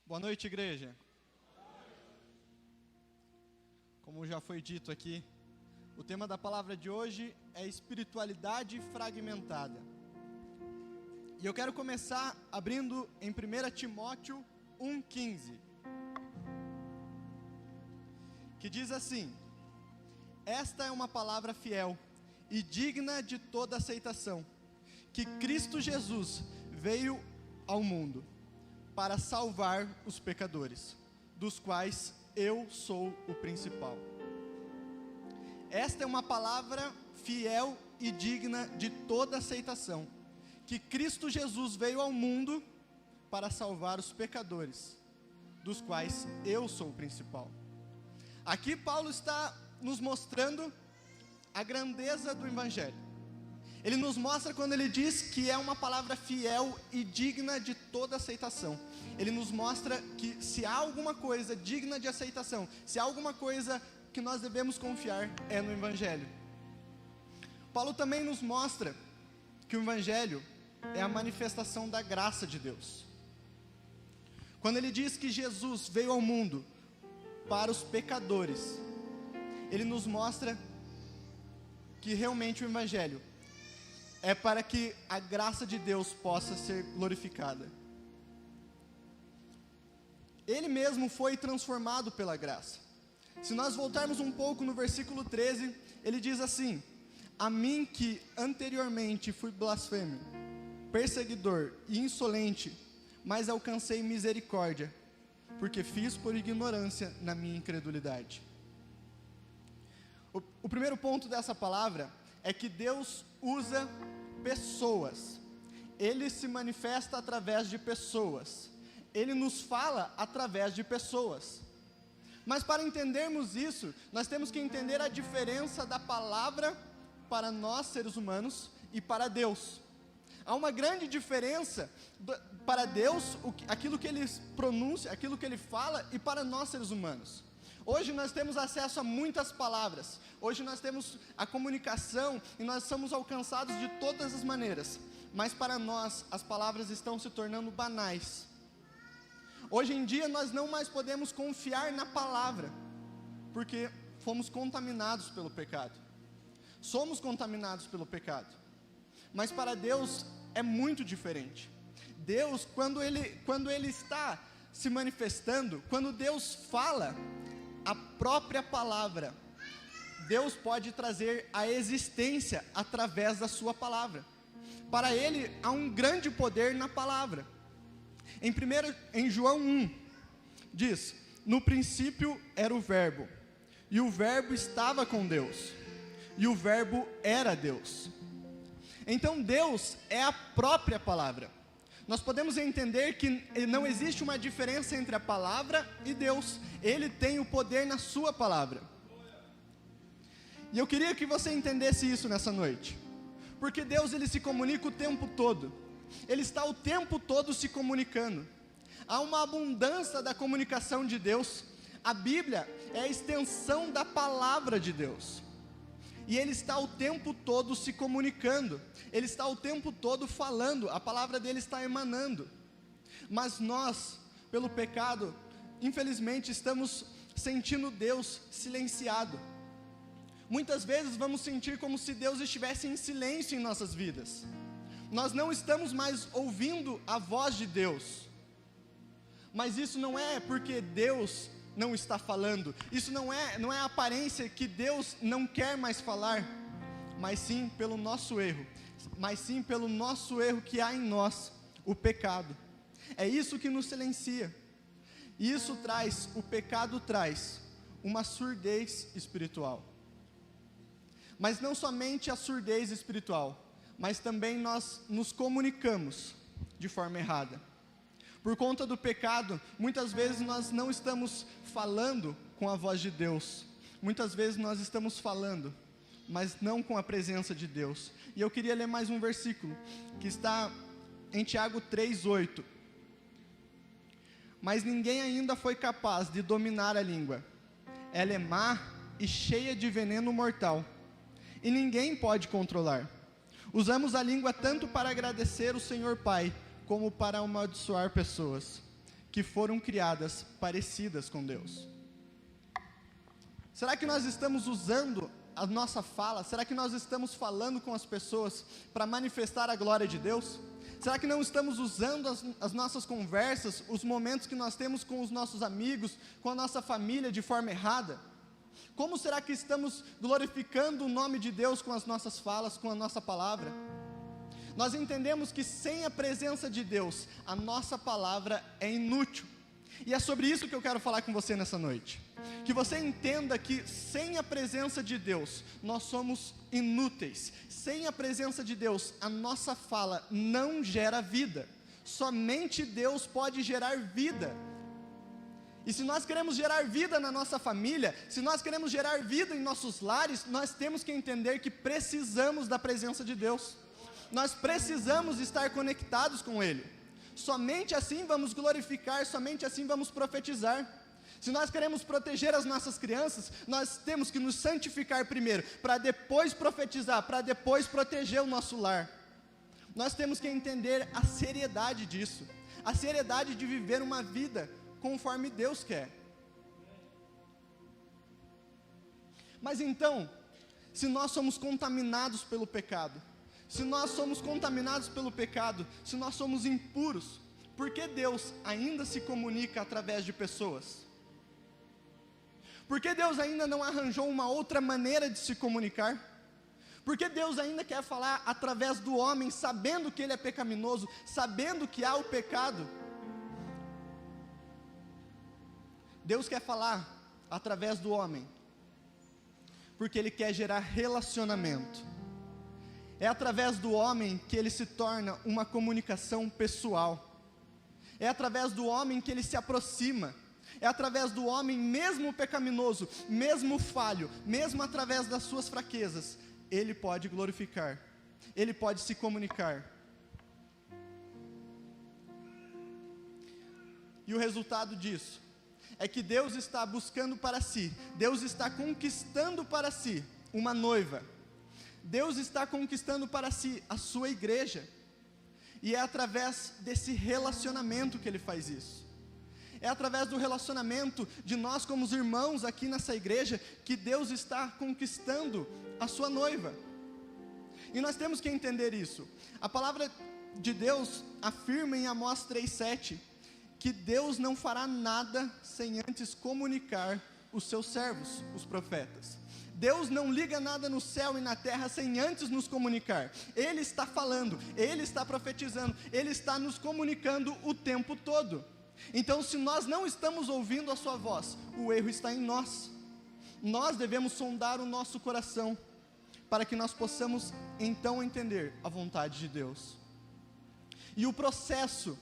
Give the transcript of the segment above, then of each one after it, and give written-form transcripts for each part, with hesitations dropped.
Boa noite, igreja. Como já foi dito aqui, o tema da palavra de hoje é espiritualidade fragmentada. E eu quero começar abrindo em 1 Timóteo 1,15, que diz assim: esta é uma palavra fiel e digna de toda aceitação, que Cristo Jesus veio ao mundo para salvar os pecadores, dos quais eu sou o principal. Esta é uma palavra fiel e digna de toda aceitação, que Cristo Jesus veio ao mundo para salvar os pecadores, dos quais eu sou o principal. Aqui Paulo está nos mostrando a grandeza do Evangelho. Ele nos mostra quando ele diz que é uma palavra fiel e digna de toda aceitação. Ele nos mostra que se há alguma coisa digna de aceitação, se há alguma coisa que nós devemos confiar, é no Evangelho. Paulo também nos mostra que o Evangelho é a manifestação da graça de Deus. Quando ele diz que Jesus veio ao mundo para os pecadores, ele nos mostra que realmente o Evangelho é para que a graça de Deus possa ser glorificada. Ele mesmo foi transformado pela graça. Se nós voltarmos um pouco no versículo 13, ele diz assim: a mim que anteriormente fui blasfemo, perseguidor e insolente, mas alcancei misericórdia, porque fiz por ignorância na minha incredulidade. O primeiro ponto dessa palavra é que Deus usa pessoas. Ele se manifesta através de pessoas. Ele nos fala através de pessoas. Mas para entendermos isso, nós temos que entender a diferença da palavra para nós seres humanos e para Deus. Há uma grande diferença para Deus, aquilo que Ele pronuncia, aquilo que Ele fala, e para nós seres humanos. Hoje nós temos acesso a muitas palavras. Hoje nós temos a comunicação e nós somos alcançados de todas as maneiras. Mas para nós as palavras estão se tornando banais. Hoje em dia nós não mais podemos confiar na palavra, porque fomos contaminados pelo pecado. Somos contaminados pelo pecado. Mas para Deus é muito diferente. Deus, quando Ele está se manifestando, quando Deus fala a própria palavra, Deus pode trazer a existência através da sua palavra. Para Ele há um grande poder na palavra. Em João 1, diz: no princípio era o Verbo, e o Verbo estava com Deus, e o Verbo era Deus. Então Deus é a própria palavra. Nós podemos entender que não existe uma diferença entre a palavra e Deus. Ele tem o poder na sua palavra. E eu queria que você entendesse isso nessa noite, porque Deus, Ele se comunica o tempo todo. Ele está o tempo todo se comunicando. Há uma abundância da comunicação de Deus. A Bíblia é a extensão da palavra de Deus. E Ele está o tempo todo se comunicando. Ele está o tempo todo falando. A palavra dele está emanando. Mas nós, pelo pecado, infelizmente estamos sentindo Deus silenciado. Muitas vezes vamos sentir como se Deus estivesse em silêncio em nossas vidas. Nós não estamos mais ouvindo a voz de Deus. Mas isso não é porque Deus não está falando. Isso não é a aparência que Deus não quer mais falar, mas sim pelo nosso erro. Mas sim pelo nosso erro que há em nós, o pecado. É isso que nos silencia. E o pecado traz uma surdez espiritual. Mas não somente a surdez espiritual, mas também nós nos comunicamos de forma errada. Por conta do pecado, muitas vezes nós não estamos falando com a voz de Deus. Muitas vezes nós estamos falando, mas não com a presença de Deus. E eu queria ler mais um versículo, que está em Tiago 3:8. Mas ninguém ainda foi capaz de dominar a língua. Ela é má e cheia de veneno mortal, e ninguém pode controlar. Usamos a língua tanto para agradecer o Senhor Pai, como para amaldiçoar pessoas. que foram criadas parecidas com Deus. Será que nós estamos usando a nossa fala? Será que nós estamos falando com as pessoas para manifestar a glória de Deus? Será que não estamos usando as nossas conversas, os momentos que nós temos com os nossos amigos, com a nossa família de forma errada? Como será que estamos glorificando o nome de Deus com as nossas falas, com a nossa palavra? Nós entendemos que sem a presença de Deus, a nossa palavra é inútil. E é sobre isso que eu quero falar com você nessa noite. Que você entenda que sem a presença de Deus, nós somos inúteis. Sem a presença de Deus, a nossa fala não gera vida. Somente Deus pode gerar vida. E se nós queremos gerar vida na nossa família, se nós queremos gerar vida em nossos lares, nós temos que entender que precisamos da presença de Deus. Nós precisamos estar conectados com Ele. Somente assim vamos glorificar, somente assim vamos profetizar. Se nós queremos proteger as nossas crianças, nós temos que nos santificar primeiro, para depois profetizar, para depois proteger o nosso lar. Nós temos que entender a seriedade disso, a seriedade de viver uma vida conforme Deus quer. Mas então, se nós somos contaminados pelo pecado, se nós somos contaminados pelo pecado, se nós somos impuros, por que Deus ainda se comunica através de pessoas? Por que Deus ainda não arranjou uma outra maneira de se comunicar? Por que Deus ainda quer falar através do homem, sabendo que ele é pecaminoso, sabendo que há o pecado? Deus quer falar através do homem, porque Ele quer gerar relacionamento. É através do homem que ele se torna uma comunicação pessoal. É através do homem que ele se aproxima. É através do homem, mesmo pecaminoso, mesmo falho, mesmo através das suas fraquezas, ele pode glorificar, ele pode se comunicar. E o resultado disso é que Deus está buscando para si, Deus está conquistando para si uma noiva. Deus está conquistando para si a sua igreja. E é através desse relacionamento que Ele faz isso. É através do relacionamento de nós como os irmãos aqui nessa igreja que Deus está conquistando a sua noiva. E nós temos que entender isso. A palavra de Deus afirma em Amós 3:7 que Deus não fará nada sem antes comunicar os seus servos, os profetas. Deus não liga nada no céu e na terra sem antes nos comunicar. Ele está falando, Ele está profetizando, Ele está nos comunicando o tempo todo. Então, se nós não estamos ouvindo a sua voz, o erro está em nós. Nós devemos sondar o nosso coração, para que nós possamos então entender a vontade de Deus. E o processo,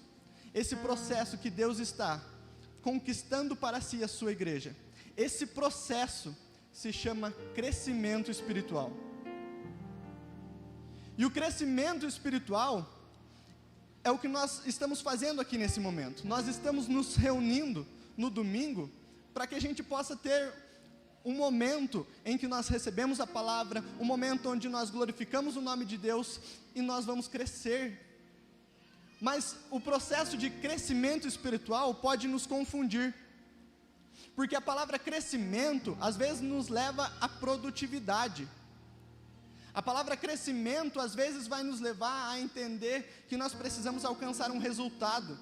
esse processo que Deus está conquistando para si a sua igreja, esse processo se chama crescimento espiritual. E o crescimento espiritual é o que nós estamos fazendo aqui nesse momento. Nós estamos nos reunindo no domingo para que a gente possa ter um momento em que nós recebemos a palavra, um momento onde nós glorificamos o nome de Deus e nós vamos crescer. Mas o processo de crescimento espiritual pode nos confundir, porque a palavra crescimento às vezes nos leva à produtividade. A palavra crescimento às vezes vai nos levar a entender que nós precisamos alcançar um resultado,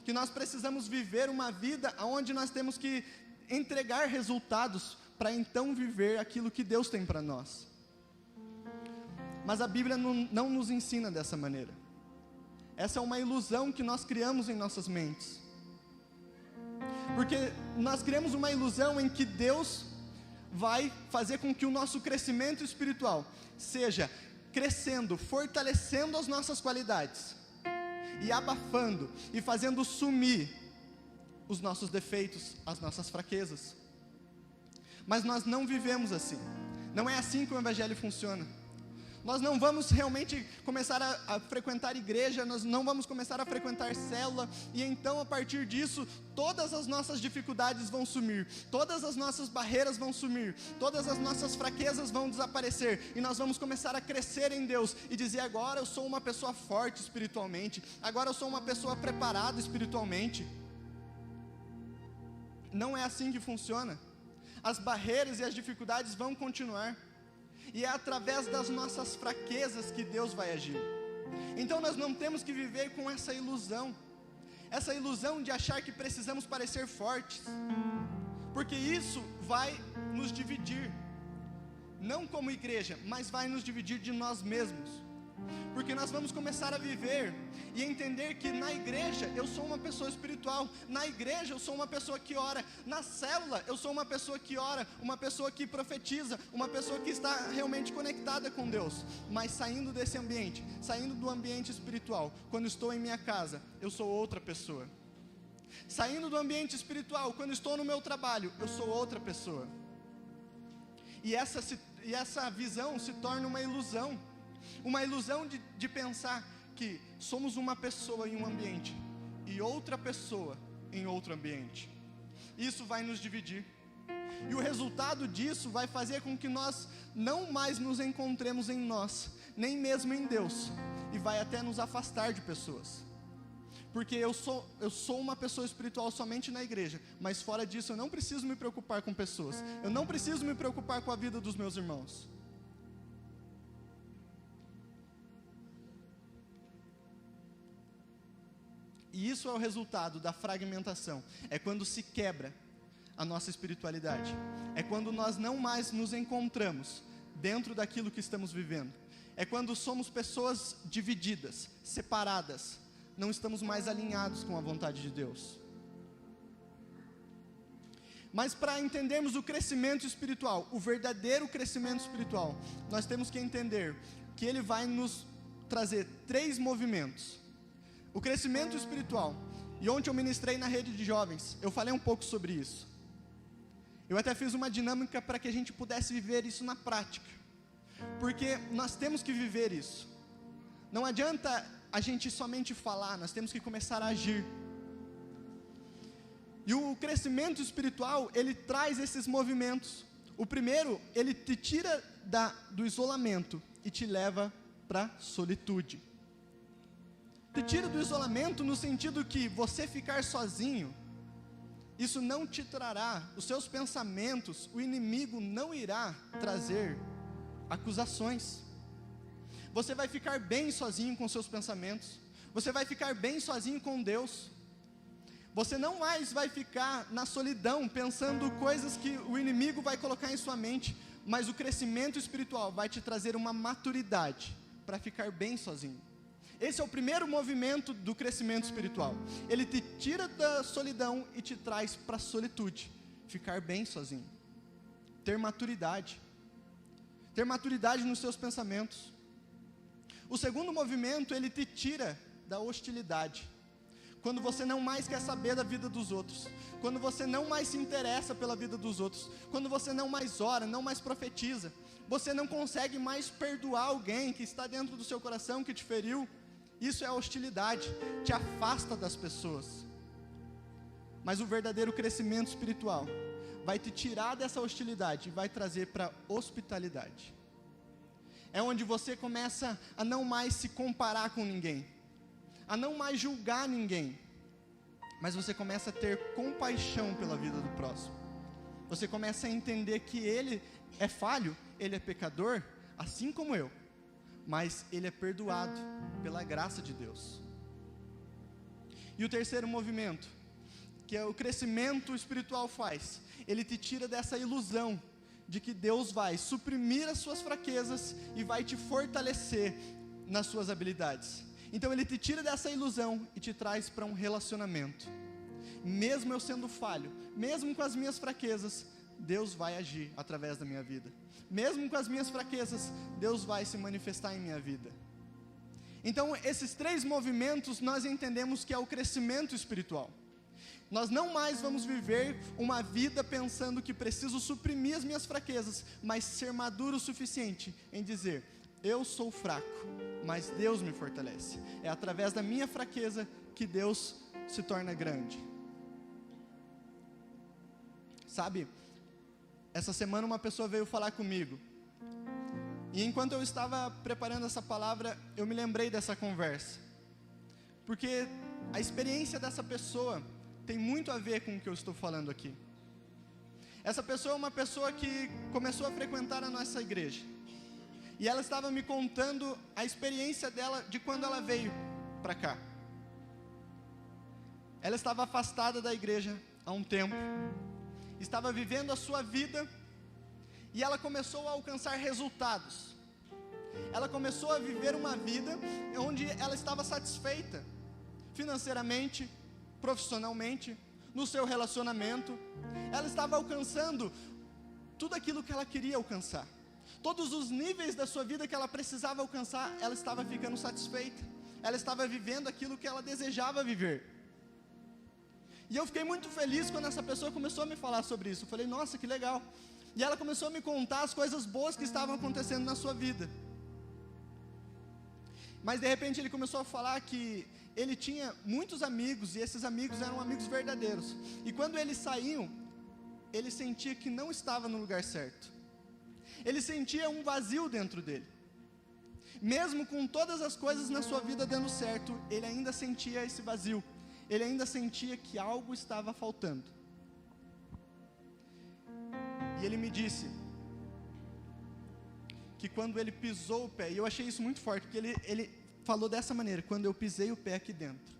que nós precisamos viver uma vida onde nós temos que entregar resultados para então viver aquilo que Deus tem para nós. Mas a Bíblia não nos ensina dessa maneira. Essa é uma ilusão que nós criamos em nossas mentes. Porque nós criamos uma ilusão em que Deus vai fazer com que o nosso crescimento espiritual seja crescendo, fortalecendo as nossas qualidades e abafando e fazendo sumir os nossos defeitos, as nossas fraquezas. Mas nós não vivemos assim. Não é assim que o Evangelho funciona. Nós não vamos realmente começar a frequentar igreja, nós não vamos começar a frequentar célula, e então a partir disso, todas as nossas dificuldades vão sumir, todas as nossas barreiras vão sumir, todas as nossas fraquezas vão desaparecer, e nós vamos começar a crescer em Deus, e dizer: agora eu sou uma pessoa forte espiritualmente, agora eu sou uma pessoa preparada espiritualmente. não é assim que funciona. As barreiras e as dificuldades vão continuar. E é através das nossas fraquezas que Deus vai agir. Então nós não temos que viver com essa ilusão de achar que precisamos parecer fortes, porque isso vai nos dividir, não como igreja, mas vai nos dividir de nós mesmos, porque nós vamos começar a viver e entender que na igreja eu sou uma pessoa espiritual, na igreja eu sou uma pessoa que ora, na célula eu sou uma pessoa que ora, uma pessoa que profetiza, uma pessoa que está realmente conectada com Deus. Mas saindo desse ambiente, saindo do ambiente espiritual, quando estou em minha casa, eu sou outra pessoa. Saindo do ambiente espiritual, quando estou no meu trabalho, eu sou outra pessoa. E essa visão se torna uma ilusão de pensar que somos uma pessoa em um ambiente e outra pessoa em outro ambiente. Isso vai nos dividir, e o resultado disso vai fazer com que nós não mais nos encontremos em nós, nem mesmo em Deus, e vai até nos afastar de pessoas. Porque eu sou uma pessoa espiritual somente na igreja, mas fora disso eu não preciso me preocupar com pessoas, eu não preciso me preocupar com a vida dos meus irmãos. E isso é o resultado da fragmentação. É quando se quebra a nossa espiritualidade. É quando nós não mais nos encontramos dentro daquilo que estamos vivendo. É quando somos pessoas divididas, separadas. Não estamos mais alinhados com a vontade de Deus. Mas para entendermos o crescimento espiritual, o verdadeiro crescimento espiritual, nós temos que entender que ele vai nos trazer 3 movimentos. O crescimento espiritual, e ontem eu ministrei na rede de jovens, eu falei um pouco sobre isso. Eu até fiz uma dinâmica para que a gente pudesse viver isso na prática, porque nós temos que viver isso. Não adianta a gente somente falar, nós temos que começar a agir. E o crescimento espiritual, ele traz esses movimentos. O primeiro, ele te tira do isolamento e te leva para a solitude. Te tira do isolamento no sentido que você ficar sozinho, isso não te trará, os seus pensamentos, o inimigo não irá trazer acusações. Você vai ficar bem sozinho com seus pensamentos, você vai ficar bem sozinho com Deus. Você não mais vai ficar na solidão, pensando coisas que o inimigo vai colocar em sua mente, mas o crescimento espiritual vai te trazer uma maturidade para ficar bem sozinho. Esse é o primeiro movimento do crescimento espiritual. Ele te tira da solidão e te traz para a solitude, ficar bem sozinho. Ter maturidade nos seus pensamentos. O segundo movimento, ele te tira da hostilidade. Quando você não mais quer saber da vida dos outros, quando você não mais se interessa pela vida dos outros, quando você não mais ora, não mais profetiza, você não consegue mais perdoar alguém que está dentro do seu coração, que te feriu. Isso é hostilidade, te afasta das pessoas. Mas o verdadeiro crescimento espiritual vai te tirar dessa hostilidade e vai trazer para hospitalidade. É onde você começa a não mais se comparar com ninguém, a não mais julgar ninguém, mas você começa a ter compaixão pela vida do próximo. Você começa a entender que ele é falho, ele é pecador, assim como eu, mas ele é perdoado pela graça de Deus. E o terceiro movimento, que é o crescimento espiritual faz, ele te tira dessa ilusão de que Deus vai suprimir as suas fraquezas e vai te fortalecer nas suas habilidades. Então ele te tira dessa ilusão e te traz para um relacionamento. Mesmo eu sendo falho, mesmo com as minhas fraquezas, Deus vai agir através da minha vida. Mesmo com as minhas fraquezas, Deus vai se manifestar em minha vida. Então esses 3 movimentos nós entendemos que é o crescimento espiritual. Nós não mais vamos viver uma vida pensando que preciso suprimir as minhas fraquezas, mas ser maduro o suficiente em dizer: eu sou fraco, mas Deus me fortalece. É através da minha fraqueza que Deus se torna grande. Sabe, essa semana uma pessoa veio falar comigo, e enquanto eu estava preparando essa palavra, eu me lembrei dessa conversa, porque a experiência dessa pessoa tem muito a ver com o que eu estou falando aqui. Essa pessoa é uma pessoa que começou a frequentar a nossa igreja. E ela estava me contando a experiência dela de quando ela veio para cá. Ela estava afastada da igreja há um tempo, estava vivendo a sua vida, e ela começou a alcançar resultados. Ela começou a viver uma vida onde ela estava satisfeita, financeiramente, profissionalmente, no seu relacionamento. Ela estava alcançando tudo aquilo que ela queria alcançar. Todos os níveis da sua vida que ela precisava alcançar, ela estava ficando satisfeita. Ela estava vivendo aquilo que ela desejava viver. E eu fiquei muito feliz quando essa pessoa começou a me falar sobre isso. Eu falei, nossa, que legal. E ela começou a me contar as coisas boas que estavam acontecendo na sua vida. Mas de repente ele começou a falar que ele tinha muitos amigos, e esses amigos eram amigos verdadeiros. E quando eles saíam, ele sentia que não estava no lugar certo. Ele sentia um vazio dentro dele. Mesmo com todas as coisas na sua vida dando certo, ele ainda sentia esse vazio. Ele ainda sentia que algo estava faltando. E ele me disse que quando ele pisou o pé, e eu achei isso muito forte, porque ele falou dessa maneira: quando eu pisei o pé aqui dentro,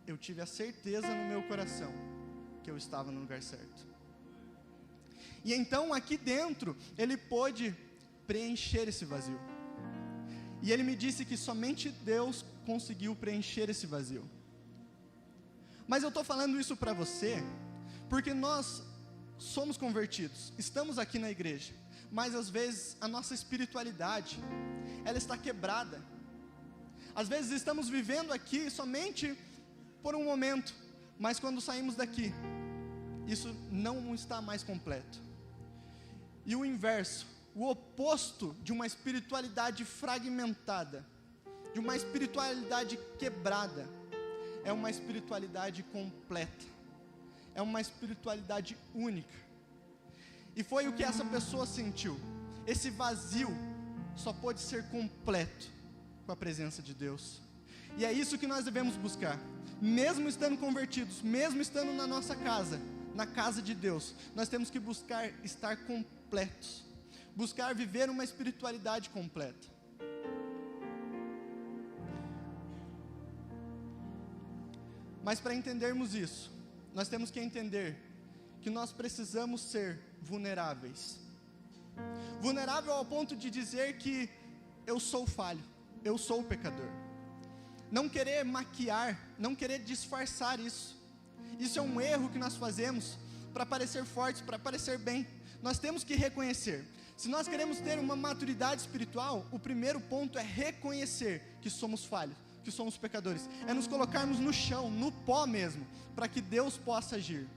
eu tive a certeza no meu coração que eu estava no lugar certo. E então aqui dentro, ele pôde preencher esse vazio. E ele me disse que somente Deus conseguiu preencher esse vazio. Mas eu estou falando isso para você, porque nós somos convertidos, estamos aqui na igreja, mas às vezes a nossa espiritualidade, ela está quebrada. Às vezes estamos vivendo aqui somente por um momento, mas quando saímos daqui, isso não está mais completo. E o inverso, o oposto de uma espiritualidade fragmentada, de uma espiritualidade quebrada, é uma espiritualidade completa, é uma espiritualidade única. E foi o que essa pessoa sentiu. Esse vazio só pode ser completo com a presença de Deus. E é isso que nós devemos buscar. Mesmo estando convertidos, mesmo estando na nossa casa, na casa de Deus, nós temos que buscar estar completos, buscar viver uma espiritualidade completa. Mas para entendermos isso, nós temos que entender que nós precisamos ser vulneráveis. Vulnerável ao ponto de dizer que eu sou falho, eu sou pecador. Não querer maquiar, não querer disfarçar isso. Isso é um erro que nós fazemos para parecer fortes, para parecer bem. Nós temos que reconhecer. Se nós queremos ter uma maturidade espiritual, o primeiro ponto é reconhecer que somos falhos, que somos pecadores. É nos colocarmos no chão, no pó mesmo, para que Deus possa agir.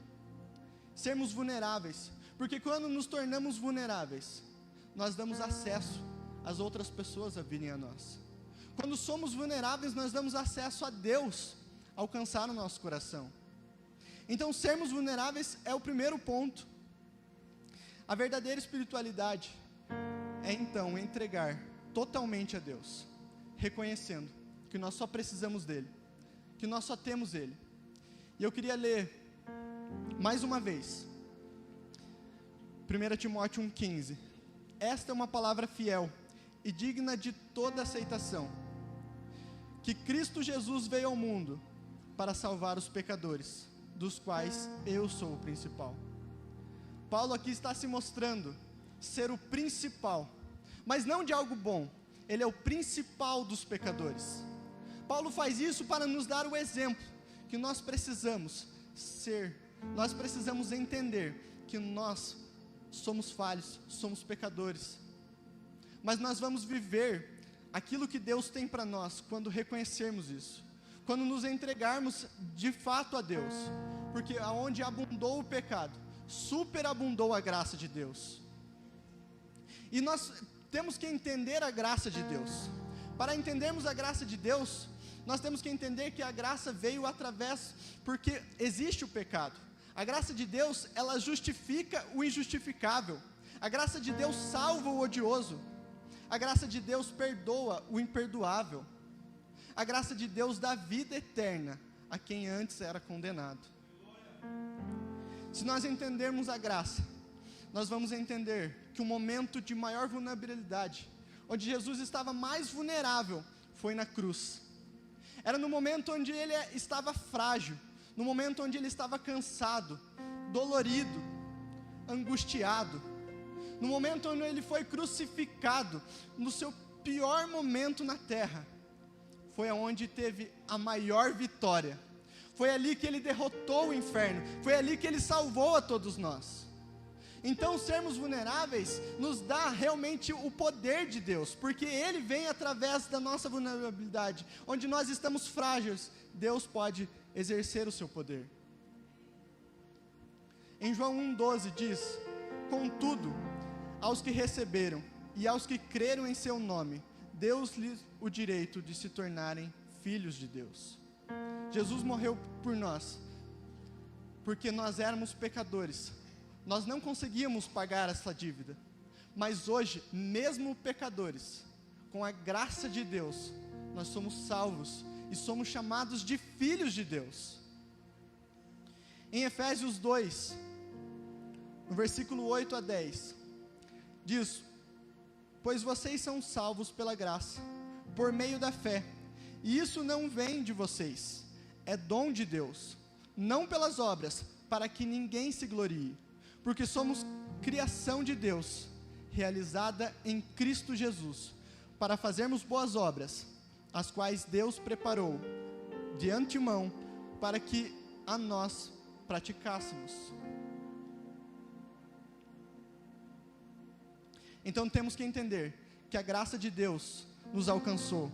Sermos vulneráveis, porque quando nos tornamos vulneráveis, nós damos acesso às outras pessoas a virem a nós. Quando somos vulneráveis, nós damos acesso a Deus a alcançar o nosso coração. Então, sermos vulneráveis é o primeiro ponto. A verdadeira espiritualidade é então entregar totalmente a Deus, reconhecendo que nós só precisamos dEle, que nós só temos Ele. E eu queria ler mais uma vez 1 Timóteo 1,15. Esta é uma palavra fiel e digna de toda aceitação, que Cristo Jesus veio ao mundo para salvar os pecadores, dos quais eu sou o principal. Paulo aqui está se mostrando ser o principal, mas não de algo bom. Ele é o principal dos pecadores. Paulo faz isso para nos dar o exemplo que nós precisamos ser, nós precisamos entender que nós somos falhos, somos pecadores, mas nós vamos viver aquilo que Deus tem para nós quando reconhecermos isso, quando nos entregarmos de fato a Deus, porque aonde abundou o pecado, superabundou a graça de Deus. E nós temos que entender a graça de Deus. Para entendermos a graça de Deus, nós temos que entender que a graça veio porque existe o pecado. A graça de Deus, ela justifica o injustificável. A graça de Deus salva o odioso. A graça de Deus perdoa o imperdoável. A graça de Deus dá vida eterna a quem antes era condenado. Se nós entendermos a graça, nós vamos entender que o momento de maior vulnerabilidade, onde Jesus estava mais vulnerável, foi na cruz. Era no momento onde ele estava frágil, no momento onde ele estava cansado, dolorido, angustiado, no momento onde ele foi crucificado, no seu pior momento na terra, foi onde teve a maior vitória. Foi ali que ele derrotou o inferno, foi ali que ele salvou a todos nós. Então, sermos vulneráveis nos dá realmente o poder de Deus, porque Ele vem através da nossa vulnerabilidade, onde nós estamos frágeis, Deus pode exercer o seu poder. Em João 1,12 diz: contudo, aos que receberam e aos que creram em seu nome, deu-lhes o direito de se tornarem filhos de Deus. Jesus morreu por nós, porque nós éramos pecadores, nós não conseguíamos pagar essa dívida, mas hoje, mesmo pecadores, com a graça de Deus, nós somos salvos e somos chamados de filhos de Deus. Em Efésios 2, no versículo 8 a 10, diz: pois vocês são salvos pela graça, por meio da fé, e isso não vem de vocês, é dom de Deus, não pelas obras, para que ninguém se glorie, porque somos criação de Deus, realizada em Cristo Jesus, para fazermos boas obras, as quais Deus preparou de antemão, para que a nós praticássemos. Então temos que entender que a graça de Deus nos alcançou.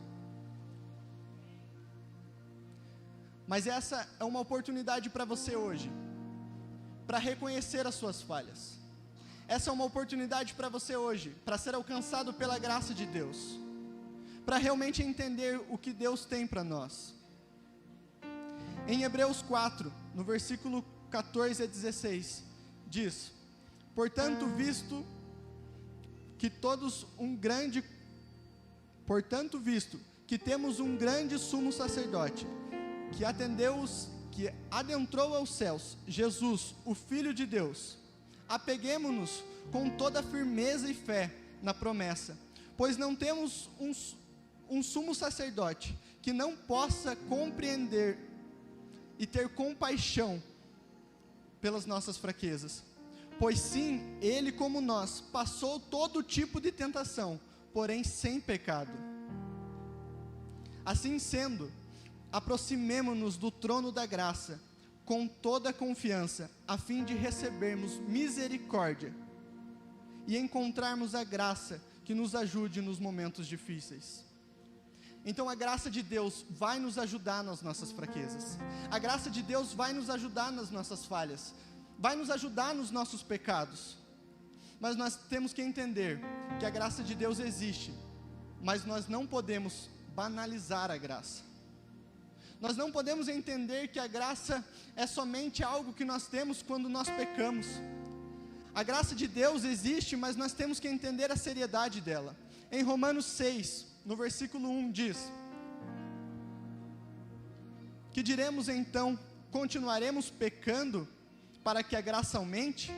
Mas essa é uma oportunidade para você hoje, para reconhecer as suas falhas. Essa é uma oportunidade para você hoje, para ser alcançado pela graça de Deus, para realmente entender o que Deus tem para nós. Em Hebreus 4, no versículo 14 a 16, diz: portanto, visto que temos um grande sumo sacerdote, que adentrou aos céus, Jesus, o Filho de Deus, apeguemo-nos com toda firmeza e fé na promessa, pois não temos um sumo sacerdote que não possa compreender e ter compaixão pelas nossas fraquezas, pois sim, ele como nós, passou todo tipo de tentação, porém sem pecado. Assim sendo, aproximemo-nos do trono da graça, com toda a confiança, a fim de recebermos misericórdia, e encontrarmos a graça que nos ajude nos momentos difíceis. Então a graça de Deus vai nos ajudar nas nossas fraquezas, a graça de Deus vai nos ajudar nas nossas falhas, vai nos ajudar nos nossos pecados, mas nós temos que entender que a graça de Deus existe, mas nós não podemos banalizar a graça. Nós não podemos entender que a graça é somente algo que nós temos quando nós pecamos. A graça de Deus existe, mas nós temos que entender a seriedade dela. Em Romanos 6, no versículo 1 diz: que diremos então? Continuaremos pecando para que a graça aumente?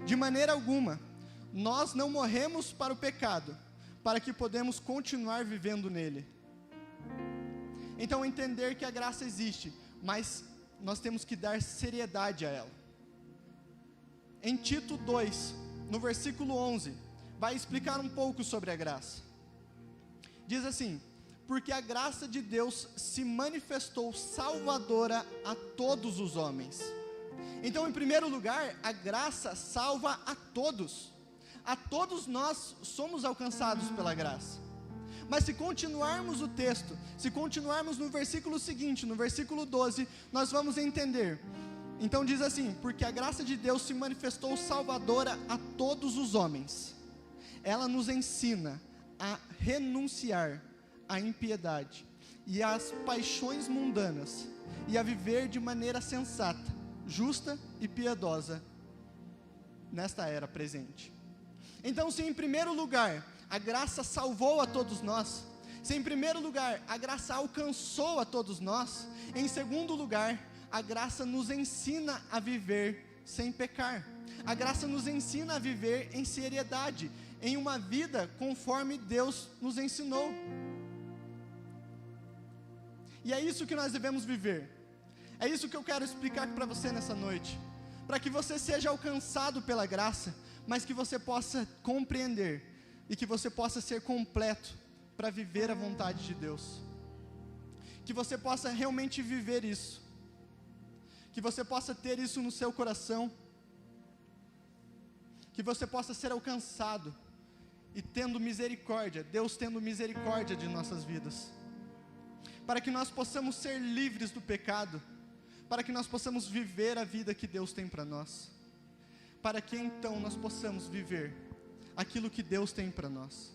De maneira alguma. Nós não morremos para o pecado, para que podemos continuar vivendo nele. Então entender que a graça existe, mas nós temos que dar seriedade a ela. Em Tito 2, no versículo 11, vai explicar um pouco sobre a graça. Diz assim: porque a graça de Deus se manifestou salvadora a todos os homens. Então, em primeiro lugar, a graça salva a todos. A todos nós somos alcançados pela graça. Mas se continuarmos o texto, se continuarmos no versículo seguinte, no versículo 12, nós vamos entender. Então diz assim: porque a graça de Deus se manifestou salvadora a todos os homens. Ela nos ensina a renunciar à impiedade e às paixões mundanas, e a viver de maneira sensata, justa e piedosa nesta era presente. Então, se em primeiro lugar a graça salvou a todos nós, se em primeiro lugar a graça alcançou a todos nós, em segundo lugar, a graça nos ensina a viver sem pecar. A graça nos ensina a viver em seriedade, em uma vida conforme Deus nos ensinou. E é isso que nós devemos viver. É isso que eu quero explicar para você nessa noite. Para que você seja alcançado pela graça, mas que você possa compreender e que você possa ser completo para viver a vontade de Deus. Que você possa realmente viver isso. Que você possa ter isso no seu coração. Que você possa ser alcançado e tendo misericórdia, Deus tendo misericórdia de nossas vidas. Para que nós possamos ser livres do pecado, para que nós possamos viver a vida que Deus tem para nós, para que então nós possamos viver aquilo que Deus tem para nós.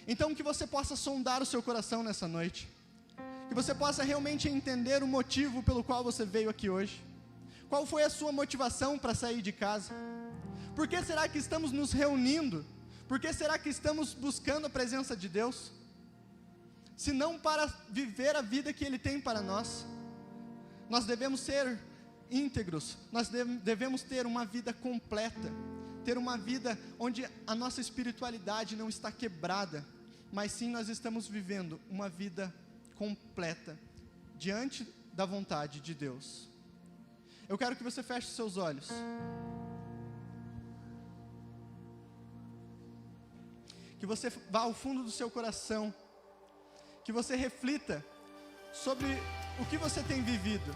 Então que você possa sondar o seu coração nessa noite, que você possa realmente entender o motivo pelo qual você veio aqui hoje. Qual foi a sua motivação para sair de casa? Por que será que estamos nos reunindo? Por que será que estamos buscando a presença de Deus? Se não para viver a vida que Ele tem para nós. Nós devemos ser íntegros, nós devemos ter uma vida completa, ter uma vida onde a nossa espiritualidade não está quebrada, mas sim nós estamos vivendo uma vida completa, diante da vontade de Deus. Eu quero que você feche os seus olhos. Que você vá ao fundo do seu coração, que você reflita sobre o que você tem vivido,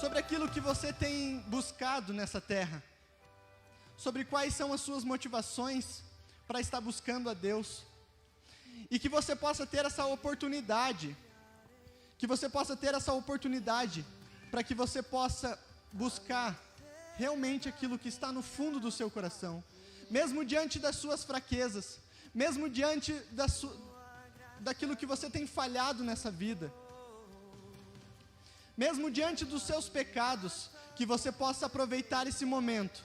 sobre aquilo que você tem buscado nessa terra, sobre quais são as suas motivações para estar buscando a Deus, e que você possa ter essa oportunidade, para que você possa buscar realmente aquilo que está no fundo do seu coração, mesmo diante das suas fraquezas, mesmo diante daquilo que você tem falhado nessa vida, mesmo diante dos seus pecados, que você possa aproveitar esse momento,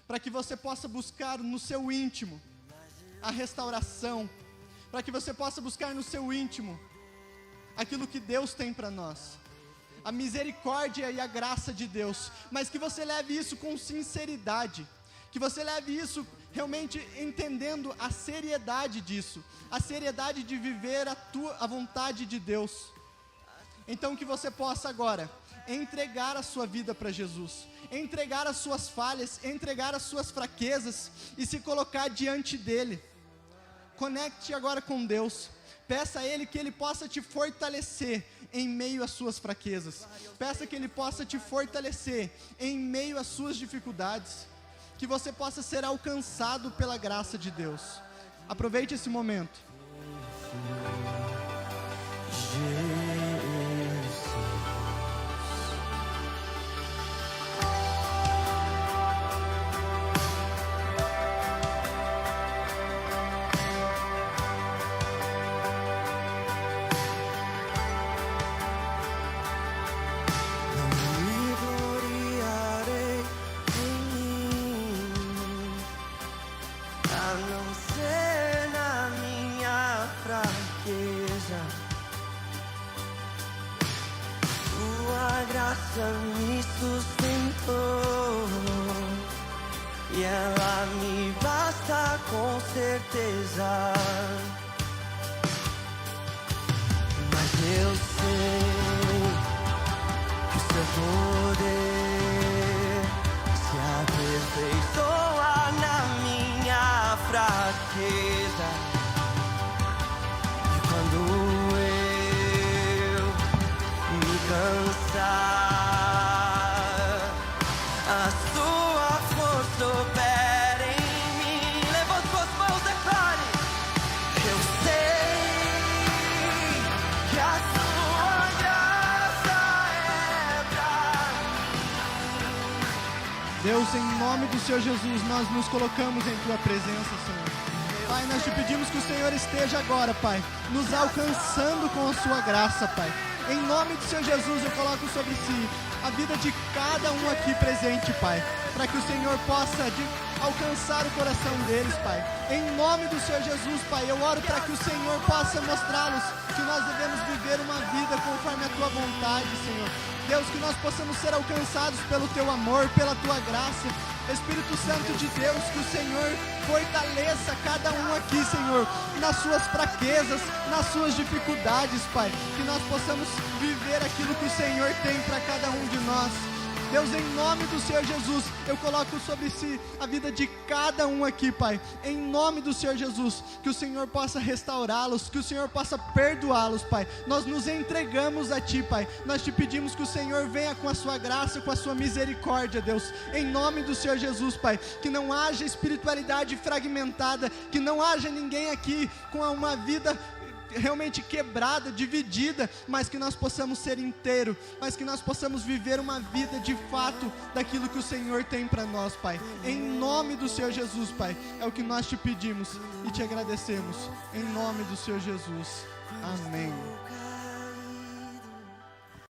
para que você possa buscar no seu íntimo a restauração, para que você possa buscar no seu íntimo aquilo que Deus tem para nós, a misericórdia e a graça de Deus, mas que você leve isso com sinceridade, que você leve isso realmente entendendo a seriedade disso, a seriedade de viver a vontade de Deus. Então que você possa agora entregar a sua vida para Jesus, entregar as suas falhas, entregar as suas fraquezas e se colocar diante dEle. Conecte agora com Deus, peça a Ele que Ele possa te fortalecer em meio às suas fraquezas, peça que Ele possa te fortalecer em meio às suas dificuldades, que você possa ser alcançado pela graça de Deus. Aproveite esse momento. Me sustentou e ela me basta com certeza. Mas eu sei que o seu poder se aperfeiçoa na minha fraqueza. E quando eu me cansar, a sua força opera em mim. Levante suas mãos, declare: eu sei que a sua graça é pra mim. Deus, em nome do Senhor Jesus, nós nos colocamos em Tua presença, Senhor. Pai, nós te pedimos que o Senhor esteja agora, Pai, nos alcançando com a Sua graça, Pai. Em nome do Senhor Jesus, eu coloco sobre si a vida de cada um aqui presente, Pai. para que o Senhor possa alcançar o coração deles, Pai. Em nome do Senhor Jesus, Pai, eu oro para que o Senhor possa mostrá-los que nós devemos viver uma vida conforme a Tua vontade, Senhor. Deus, que nós possamos ser alcançados pelo Teu amor, pela Tua graça. Espírito Santo de Deus, que o Senhor fortaleça cada um aqui, Senhor, nas suas fraquezas, nas suas dificuldades, Pai. Que nós possamos viver aquilo que o Senhor tem para cada um de nós. Deus, em nome do Senhor Jesus, eu coloco sobre si a vida de cada um aqui, Pai. Em nome do Senhor Jesus, que o Senhor possa restaurá-los, que o Senhor possa perdoá-los, Pai. Nós nos entregamos a Ti, Pai. Nós te pedimos que o Senhor venha com a Sua graça, com a Sua misericórdia, Deus. Em nome do Senhor Jesus, Pai. Que não haja espiritualidade fragmentada, que não haja ninguém aqui com uma vida realmente quebrada, dividida, mas que nós possamos ser inteiro, mas que nós possamos viver uma vida de fato daquilo que o Senhor tem para nós, Pai. Em nome do Senhor Jesus, Pai, é o que nós te pedimos e te agradecemos. Em nome do Senhor Jesus. Amém.